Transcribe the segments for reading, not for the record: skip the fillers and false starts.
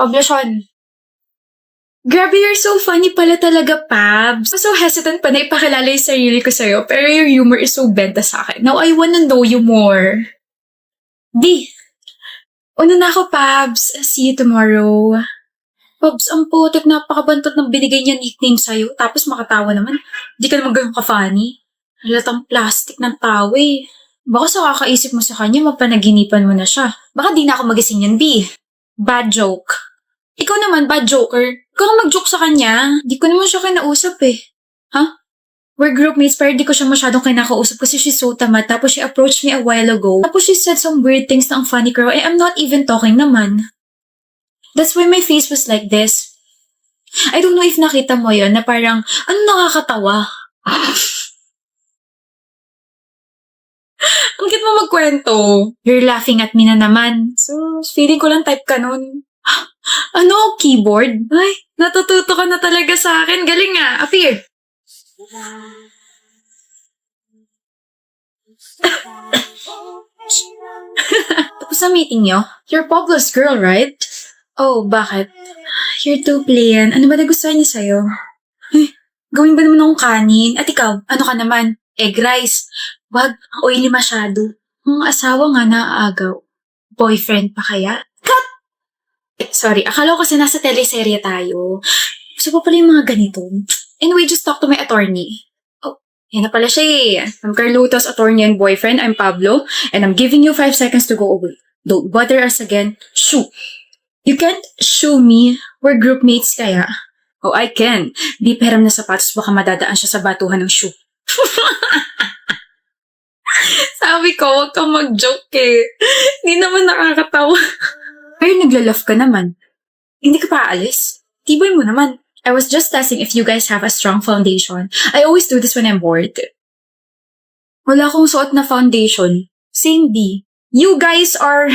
Poblasyon. Grabe, you're so funny pala talaga, Pabs. I'm so hesitant pa na ipakilala yung sarili ko sa'yo, pero your humor is so benta sa akin. Now, I wanna know you more. Di. Una na ako, Pabs. See you tomorrow. Pabs, ang putik, napakabantot ng binigay niya nickname sa'yo, tapos makatawa naman. Di ka naman ganun ka-funny. Halatang plastic ng tao eh. Baka sa kakaisip mo sa kanya, mapanaginipan mo na siya. Baka di na ako magising yan, B. Bad joke. Ikaw naman, bad joker. Ikaw ka mag-joke sa kanya. Di ko naman siya kinausap eh. Ha? We're groupmates pero di ko siya masyadong kinakausap kasi she's so tamad. Tapos she approached me a while ago. Tapos she said some weird things na ang funny girl. I'm not even talking naman. That's why my face was like this. I don't know if nakita mo yon na parang, ano nakakatawa? Ang cute mo magkwento. You're laughing at me na naman. So, feeling ko lang type ka nun. Ano? Keyboard? Ay, natututo ka na talaga sa akin. Galing nga. Appear. Tapos na meeting nyo? You're Pablo's girl, right? Oh, bakit? You're too plain. Ano ba nagustuhan niya sa'yo? Ay, gawin ba naman akong kanin? At ikaw, ano ka naman? Egg rice. Wag, ang oily masyado. Ang asawa nga naaagaw. Boyfriend pa kaya? Cut! Sorry, akala ko kasi nasa teleserye tayo. Gusto pa pala yung mga ganito. Anyway, just talk to my attorney. Oh, yan na pala siya eh. I'm Carlota's attorney and boyfriend. I'm Pablo. And I'm giving you 5 seconds to go away. Don't bother us again. Shoo! You can't shoo me. We're groupmates kaya. Oh, I can. Di peram na sapatos, baka madadaan siya sa batuhan ng shoe. Sabi ko, huwag kang mag-joke eh. Hindi naman nakakatawa. Pero nagla-laugh ka naman. Hindi ka pa aalis? Tibay mo naman. I was just testing if you guys have a strong foundation. I always do this when I'm bored. Wala akong suot na foundation. Same D. You guys are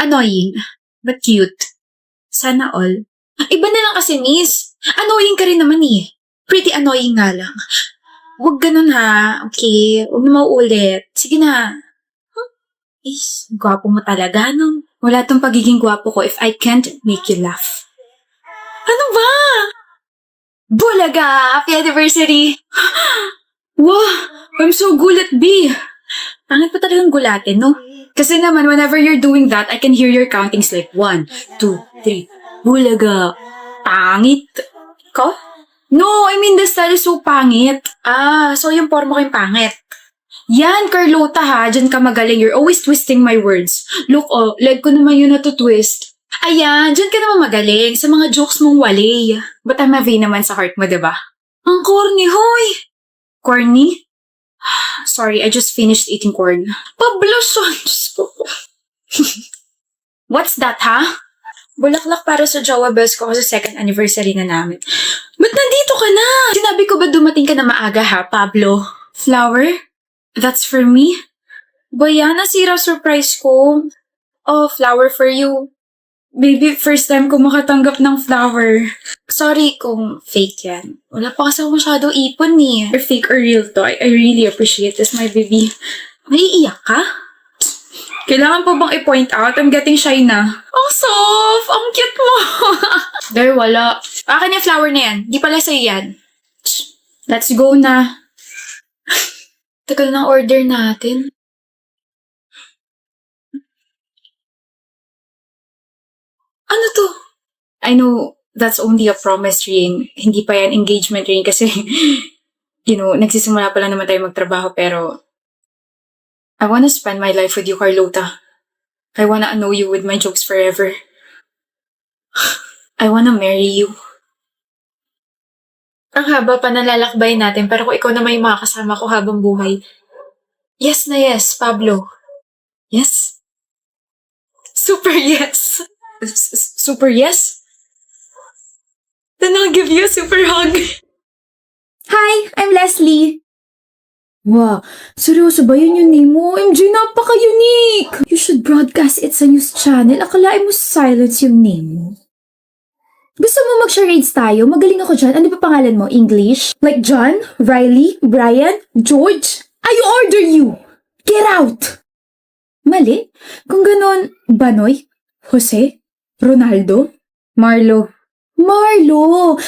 annoying, but cute. Sana all. Iba na lang kasi, miss. Annoying ka rin naman eh. Pretty annoying nga lang. Huwag ganun ha. Okay? Huwag na mauulit. Sige na. Is, gwapo mo talaga, no? Wala tong pagiging gwapo ko if I can't make you laugh. Ano ba? Bulaga! Happy anniversary! Wow! I'm so gulat, B! Pangit pa talagang gulatin, no? Kasi naman, whenever you're doing that, I can hear your countings like 1, 2, 3. Bulaga! Pangit! Ko? No, I mean the style is so pangit. Ah, so yung forma ko yung pangit. Yan, Carlota ha. Diyan ka magaling. You're always twisting my words. Look, oh, leg ko naman yun natutwist. Ayan, diyan ka naman magaling sa mga jokes mong wali. But I'm a vain naman sa heart mo, diba? Ang corny, hoy! Corny? Sorry, I just finished eating corn. Pablason! Diyos ko. What's that, ha? Bulaklak para sa jowa best ko kasi second anniversary na namin. Ba't nandito ka na? Sinabi ko ba dumating ka na maaga ha, Pablo? Flower? That's for me? Baya, nasira surprise ko. Oh, flower for you. Baby, first time ko makatanggap ng flower. Sorry kung fake yan. Wala pa kasi ako masyado ipon eh. Or fake or real to. I really appreciate this, my baby. Naiiyak ka? Kailangan pa bang i-point out? I'm getting shy na. Ang soft! Ang cute mo! There, wala. Akin yung flower na yan. Di pala sa'yo yan. Let's go na. Tagal ng order natin. Ano to? I know that's only a promise ring. Hindi pa yan engagement ring kasi, nagsisimula pa lang naman tayo magtrabaho pero I wanna spend my life with you, Carlota. I wanna know you with my jokes forever. I wanna marry you. Ang haba pa nalalakbay natin pero kung ikaw naman yung makakasama ko habang buhay. Yes na yes, Pablo. Yes? Super yes. Super yes? Then I'll give you a super hug. Hi, I'm Leslie. Wow, seryoso ba yun yung name mo? MJ, napaka-unique! You should broadcast it sa news channel. Akalain mo silence yung name mo. Gusto mo mag-charades tayo? Magaling ako dyan. Ano ba pangalan mo? English? Like John? Riley? Brian? George? I order you! Get out! Mali? Kung ganon, Banoy? Jose? Ronaldo? Marlo. Marlo!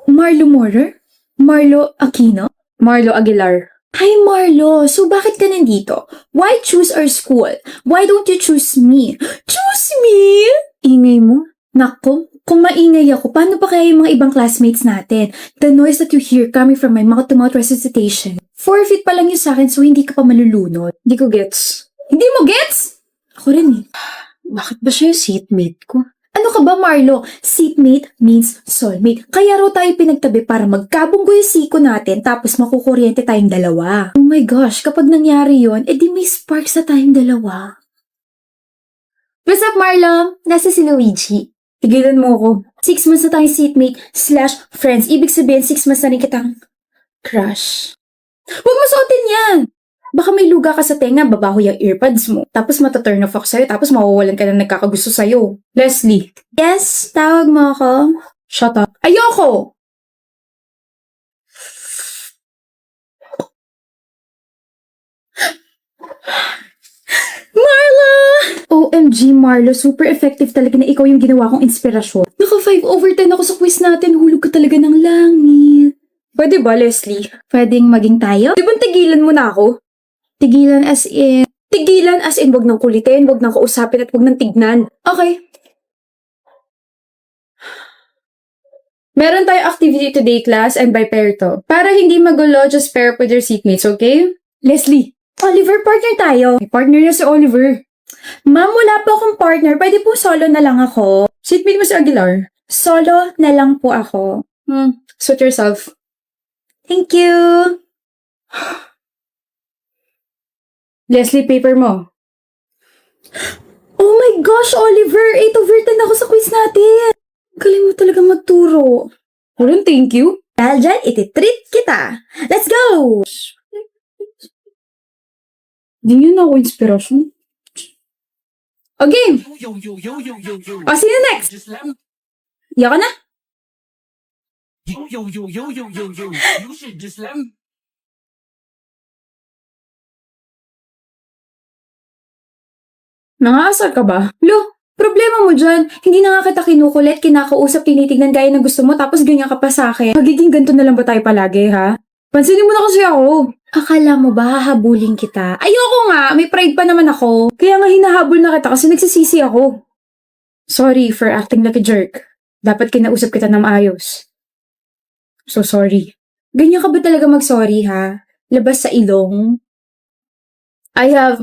Marlo Morer? Marlo Aquino? Marlo Aguilar. Hi Marlo, so bakit ka nandito? Why choose our school? Why don't you choose me? Choose me? Ingay mo? Nako, kung maingay ako, paano pa kaya yung mga ibang classmates natin? The noise that you hear coming from my mouth-to-mouth recitation. 4 feet pa lang yun sa akin so hindi ka pa malulunod. Hindi ko gets. Hindi mo gets? Ako rin eh. Bakit ba siya yung seatmate ko? Ano ka ba, Marlo? Seatmate means soulmate. Kaya raw tayo pinagtabi para magkabunggo yung siko natin tapos makukuryente tayong dalawa. Oh my gosh, kapag nangyari yon, edi may sparks na tayong dalawa. What's up, Marlo? Nasa si Luigi. Tigilan mo ako. 6 months na tayong seatmate/friends. Ibig sabihin, 6 months na rin kitang crush. Huwag mo suotin yan! Baka may luga ka sa tenga, babaho yung earpods mo. Tapos mataturn off ako sa'yo, tapos mawawalan ka na nagkakagusto sa'yo. Leslie. Yes, tawag mo ako. Shut up. Ayoko! Marla! OMG, Marlo, super effective talaga na ikaw yung ginawa kong inspirasyon. Naka 5/10 ako sa quiz natin, hulog ka talaga ng langit. Pwede ba, Leslie? Pwedeng maging tayo? Di ba tigilan mo na ako? Tigilan as in... Tigilan as in wag nang kulitin, wag nang kausapin at wag nang tignan. Okay. Meron tayong activity today, class, and by pair to. Para hindi magulo, just pair up with your seatmates, okay? Leslie. Oliver, partner tayo. May partner na si Oliver. Ma'am, wala po akong partner. Pwede po solo na lang ako. Seatmate mo si Aguilar. Solo na lang po ako. Suit yourself. Thank you. Leslie, paper mo. Oh my gosh, Oliver! 8/10 ako sa quiz natin. Galing mo talaga magturo. Walang thank you. Dahil dyan, ititreat kita. Let's go! Di nyo na ako inspirasyon. Okay. O, sino next? Iya ka na? Nangaasar ka ba? Lo, problema mo dyan. Hindi na nga kita kinukulit, kinakausap, tinitignan gaya ng gusto mo, tapos ganyan ka pa sa akin. Magiging ganito na lang ba tayo palagi, ha? Pansinin mo na kasi ako. Akala mo ba hahabulin kita? Ayoko nga, may pride pa naman ako. Kaya nga hinahabol na kita kasi nagsisisi ako. Sorry for acting like a jerk. Dapat kinausap kita ng maayos. So sorry. Ganyan ka ba talaga mag-sorry, ha? Labas sa ilong? I have,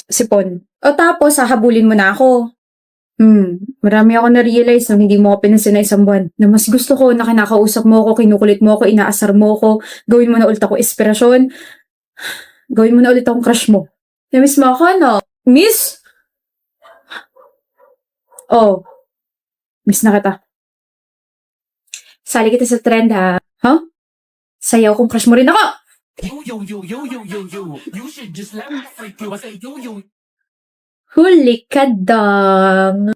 sipon. O tapos, hahabulin mo na ako. Marami ako na-realize nung hindi mo ako pinansin na isang buwan. Na mas gusto ko na kinakausap mo ako, kinukulit mo ako, inaasar mo ako, gawin mo na ulit ako inspirasyon, gawin mo na ulit akong crush mo. Namiss mo ako, no? Miss? Oh, miss na kita. Sali kita sa trend, ha? Huh? Sayaw kung crush mo rin ako! You should just let me freak you. I say yo. Huli ka dang.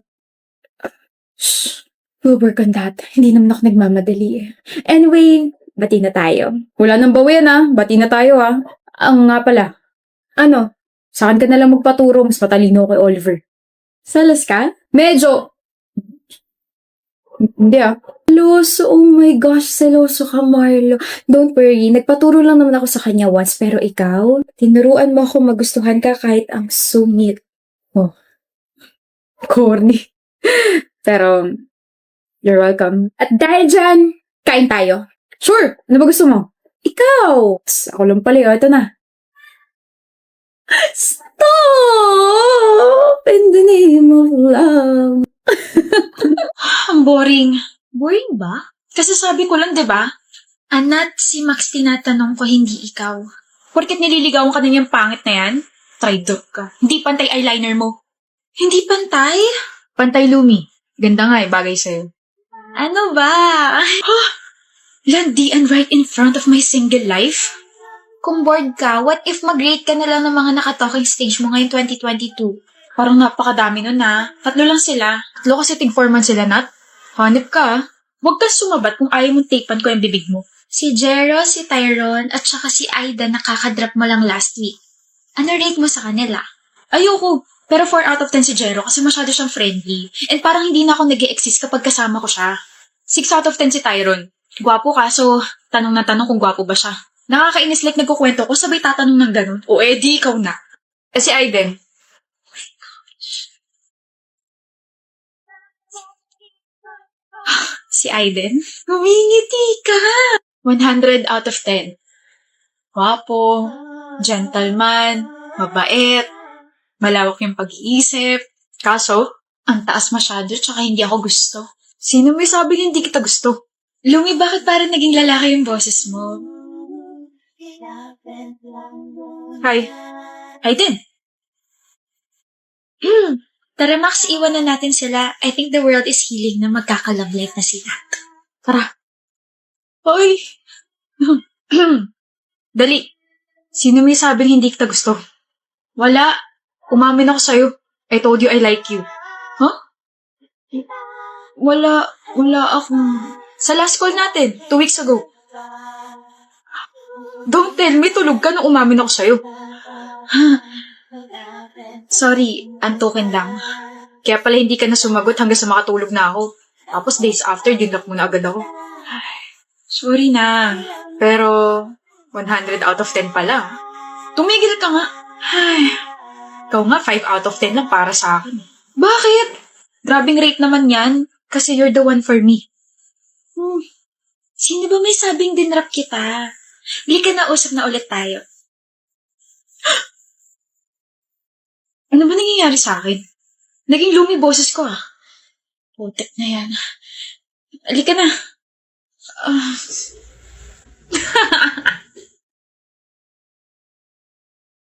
Shh. We'll work on that. Hindi naman ako nagmamadali eh. Anyway, bati na tayo. Wala nang bawian ah. Bati na tayo ah. Ang nga pala. Ano? Saan ka nalang magpaturo? Mas matalino kay Oliver. Salas ka? Medyo. Hindi ah. Seloso, oh my gosh, seloso ka, Marlo. Don't worry, nagpaturo lang naman ako sa kanya once, pero ikaw, tinuruan mo ako magustuhan ka kahit ang sungit. Corny. Pero, you're welcome. At dahil dyan, kain tayo. Sure! Ano ba gusto mo? Ikaw! Psst, ako lang pala yun. Ito na. Stop! In the name of love. Ang boring. Boring ba? Kasi sabi ko lang, di ba? Anat, si Max tinatanong ko, hindi ikaw. Porket nililigawan ka na niyang pangit na yan? Traitor ka. Hindi pantay eyeliner mo. Hindi pantay? Pantay Lumi. Ganda nga bagay sa'yo. Ano ba? Landian right in front of my single life? Kung bored ka, what if mag-rate ka na lang ng mga nakatalking stage mo ngayong 2022? Parang napakadami nun ha. 3 lang sila. 3 kasi tig-4 sila, Nat. Hanip ka ah. Huwag ka sumabat kung ayaw mong tapean ko yung bibig mo. Si Jero, si Tyrone, at saka si Aida nakakadrop mo lang last week. Ano rate mo sa kanila? Ayoko. Pero 4 out of 10 si Jero kasi masyado siyang friendly. And parang hindi na ako nag-e-exist kapag kasama ko siya. 6 out of 10 si Tyron. Gwapo kaso tanong na tanong kung gwapo ba siya. Nakakainis like nagkukwento ko sabay tatanong ng ganun. O di ikaw na. Si Aiden. Si Aiden? Humingiti ka! 100 out of 10. Gwapo, gentleman, mabait, malawak yung pag-iisip. Kaso, ang taas masyado tsaka hindi ako gusto. Sino may sabing hindi kita gusto? Lumi, bakit parang naging lalaki yung boses mo? Hi. Aiden. Tara Max, iwan na natin sila. I think the world is healing na magkaka-love life na sila. Tara. Hoy! Dali. Sino may sabing hindi kita gusto? Wala. Umamin ako sa'yo. I told you I like you. Huh? Wala akong... Sa last call natin, 2 weeks ago. Don't tell me, tulog ka nung umamin ako sa'yo. Sorry, antukin lang. Kaya pala hindi ka na sumagot hanggang sa makatulog na ako. Tapos days after, dinlock mo na agad ako. Sorry na. Pero, 100 out of 10 pala. Tumigil ka nga. Ikaw nga, 5 out of 10 lang para sa akin. Bakit? Grabing rate naman yan. Kasi you're the one for me. Sino ba may sabing dinrap kita? Bili ka na, usap na ulit tayo. Ano ba nangyayari sa akin? Naging lumi boses ko Putek na yan. Halika na.